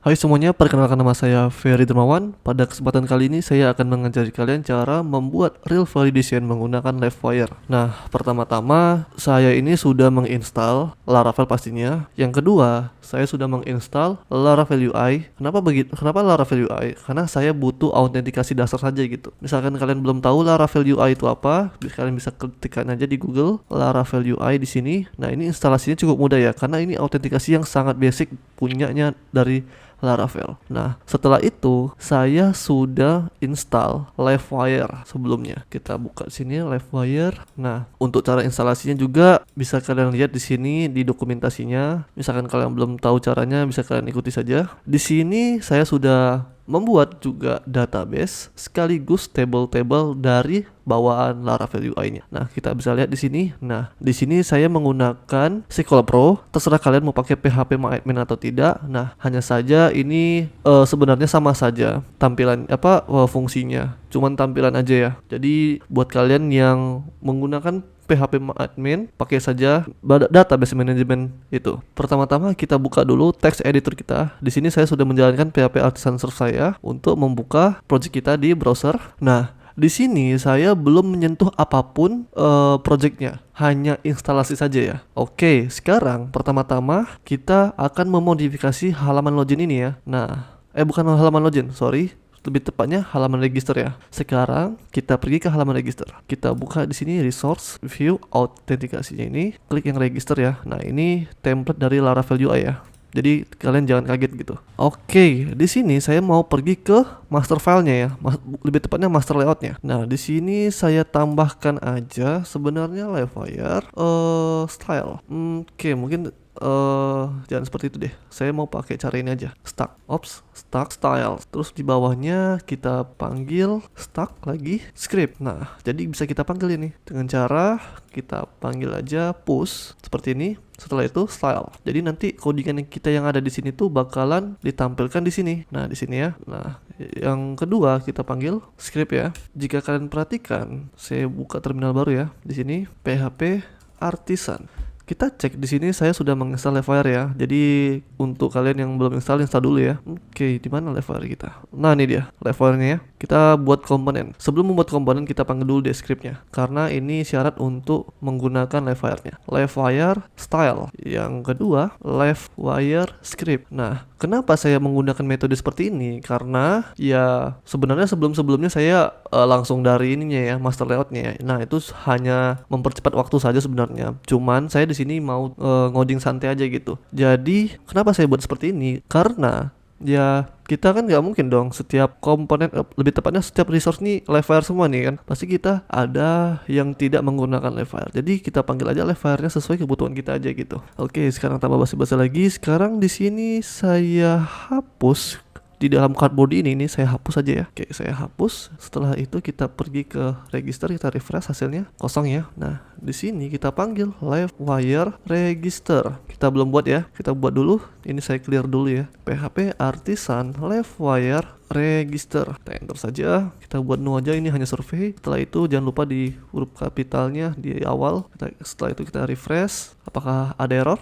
Hai semuanya, perkenalkan nama saya Ferry Dermawan. Pada kesempatan kali ini saya akan mengajari kalian cara membuat real validation menggunakan Livewire. Nah, pertama-tama saya ini sudah menginstal Laravel pastinya. Yang kedua, saya sudah menginstal Laravel UI. Kenapa begitu? Kenapa Laravel UI? Karena saya butuh autentikasi dasar saja gitu. Misalkan kalian belum tahu Laravel UI itu apa, kalian bisa ketikkan aja di Google Laravel UI di sini. Nah, ini instalasinya cukup mudah ya, karena ini autentikasi yang sangat basic punyanya dari Laravel. Nah, setelah itu saya sudah install Livewire sebelumnya. Kita buka sini Livewire. Nah, untuk cara instalasinya juga bisa kalian lihat di sini di dokumentasinya. Misalkan kalian belum tahu caranya, bisa kalian ikuti saja. Di sini saya sudah membuat juga database sekaligus table-table dari bawaan Laravel UI-nya. Nah, kita bisa lihat di sini. Nah, di sini saya menggunakan SQL Pro. Terserah kalian mau pakai PHP MyAdmin atau tidak. Nah, hanya saja ini sebenarnya sama saja tampilan fungsinya. Cuman tampilan aja ya. Jadi buat kalian yang menggunakan PHP admin, pakai saja database management itu. Pertama-tama kita buka dulu text editor kita. Di sini saya sudah menjalankan PHP Artisan Serve saya untuk membuka project kita di browser. Nah, di sini saya belum menyentuh apapun projectnya, hanya instalasi saja ya. Oke, sekarang pertama-tama kita akan memodifikasi halaman login ini ya. Nah, bukan halaman login, sorry. Lebih tepatnya halaman register ya. Sekarang kita pergi ke halaman register. Kita buka di sini resource view autentikasinya ini, klik yang register ya. Nah, ini template dari Laravel UI ya. Jadi kalian jangan kaget gitu. Oke, di sini saya mau pergi ke master filenya ya. Lebih tepatnya master layoutnya. Nah, di sini saya tambahkan aja sebenarnya Livewire style. Oke, mungkin jangan seperti itu deh. Saya mau pakai cara ini aja. Stack style. Terus di bawahnya kita panggil stack lagi script. Nah, jadi bisa kita panggil ini dengan cara kita panggil aja push seperti ini. Setelah itu style. Jadi nanti codingan kita yang ada di sini tuh bakalan ditampilkan di sini. Nah, di sini ya. Nah, yang kedua kita panggil script ya. Jika kalian perhatikan, saya buka terminal baru ya. Di sini PHP Artisan. Kita cek di sini saya sudah menginstal Livewire ya. Jadi untuk kalian yang belum install dulu ya. Oke, di mana Livewire kita? Nah, ini dia Livewire-nya ya. Kita buat komponen. Sebelum membuat komponen kita panggil dulu descriptnya, karena ini syarat untuk menggunakan Livewire-nya. Livewire style. Yang kedua, Livewire script. Nah, kenapa saya menggunakan metode seperti ini? Karena ya sebenarnya sebelum-sebelumnya saya langsung dari ininya ya, master layout-nya ya. Nah, itu hanya mempercepat waktu saja sebenarnya. Cuman saya di sini mau ngoding santai aja gitu. Jadi kenapa saya buat seperti ini? Karena ya kita kan nggak mungkin dong setiap komponen, lebih tepatnya setiap resource nih Livewire semua nih kan. Pasti kita ada yang tidak menggunakan Livewire. Jadi kita panggil aja Livewire-nya sesuai kebutuhan kita aja gitu. Oke, sekarang tambah basa-basi lagi. Sekarang di sini saya hapus di dalam cardboard ini saya hapus aja ya. Oke, saya hapus. Setelah itu kita pergi ke register, kita refresh hasilnya kosong ya. Nah, di sini kita panggil Livewire register. Kita belum buat ya. Kita buat dulu. Ini saya clear dulu ya. PHP Artisan Livewire register. Kita enter saja. Kita buat new aja, ini hanya survei. Setelah itu jangan lupa di huruf kapitalnya di awal. Setelah itu kita refresh. Apakah ada error?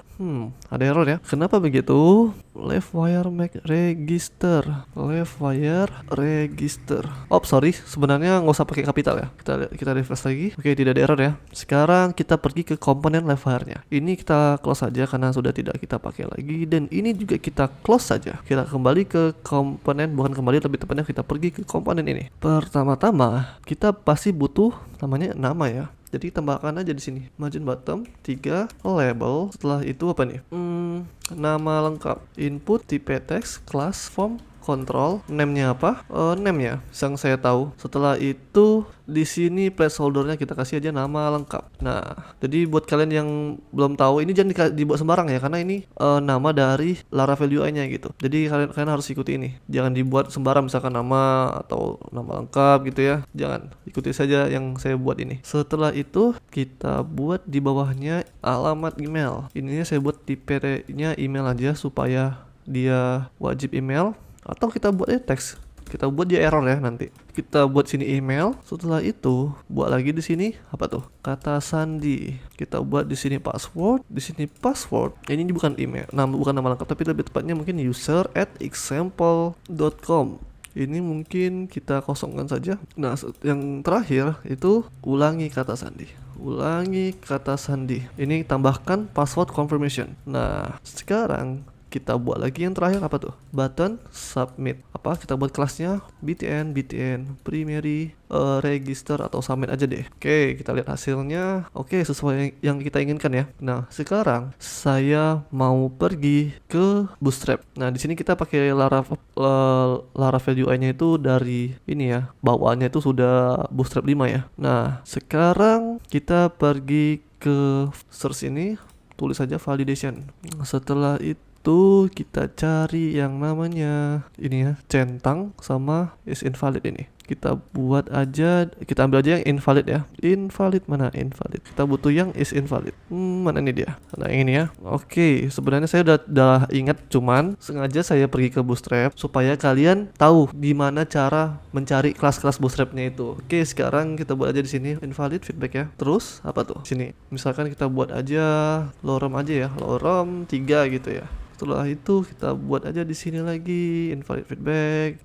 Ada error ya. Kenapa begitu? Livewire make register. Livewire register. Oh, sorry, sebenarnya nggak usah pakai kapital ya. Kita refresh lagi. Oke, tidak ada error ya. Sekarang kita pergi ke komponen Livewire-nya. Ini kita close saja karena sudah tidak kita pakai lagi, dan ini juga kita close saja. Kita kembali ke komponen, bukan kembali, lebih tepatnya kita pergi ke komponen ini. Pertama-tama kita pasti butuh namanya nama ya. Jadi tambahkan aja di sini margin bottom 3 label. Setelah itu apa nih? Nama lengkap, input, tipe teks, class, form, control, name-nya apa? Name-nya yang saya tahu. Setelah itu di sini placeholder-nya kita kasih aja nama lengkap. Nah, jadi buat kalian yang belum tahu, ini jangan dibuat sembarang ya, karena ini nama dari Laravel UI-nya gitu. Jadi kalian harus ikuti ini. Jangan dibuat sembarang, misalkan nama atau nama lengkap gitu ya. Jangan, ikuti saja yang saya buat ini. Setelah itu kita buat di bawahnya alamat email. Ininya saya buat tipe-nya email aja supaya dia wajib email. Atau kita buatnya teks. Kita buat dia error ya nanti. Kita buat sini email. Setelah itu buat lagi di sini apa tuh? Kata sandi. Kita buat di sini password. Di sini password. Ini bukan email. Nah, bukan nama lengkap tapi lebih tepatnya mungkin user@example.com. Ini mungkin kita kosongkan saja. Nah, yang terakhir itu ulangi kata sandi. Ulangi kata sandi. Ini tambahkan password confirmation. Nah, sekarang kita buat lagi yang terakhir apa tuh? Button submit. Apa? Kita buat kelasnya btn primary register atau submit aja deh. Oke, kita lihat hasilnya. Oke, sesuai yang kita inginkan ya. Nah, sekarang saya mau pergi ke Bootstrap. Nah, di sini kita pakai Laravel UI-nya itu dari ini ya. Bawaannya itu sudah Bootstrap 5 ya. Nah, sekarang kita pergi ke search ini, tulis saja validation. Setelah itu kita cari yang namanya ini ya, centang sama is invalid ini. Kita buat aja, kita ambil aja yang invalid ya. Invalid mana? Invalid. Kita butuh yang is invalid. Mana ini dia? Nah, yang ini ya. Oke, sebenarnya saya udah ingat, cuman sengaja saya pergi ke Bootstrap supaya kalian tahu gimana cara mencari kelas-kelas Bootstrapnya itu. Oke, sekarang kita buat aja di sini invalid feedback ya. Terus apa tuh? Sini. Misalkan kita buat aja lorem aja ya. Lorem 3 gitu ya. Setelah itu kita buat aja di sini lagi invalid feedback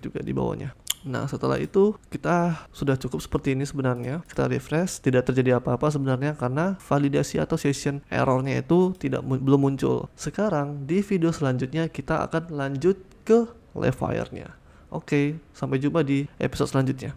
juga di bawahnya. Nah, setelah itu kita sudah cukup seperti ini sebenarnya. Kita refresh, tidak terjadi apa-apa sebenarnya karena validasi atau session errornya itu belum muncul. Sekarang di video selanjutnya kita akan lanjut ke live wire-nya. Oke, sampai jumpa di episode selanjutnya.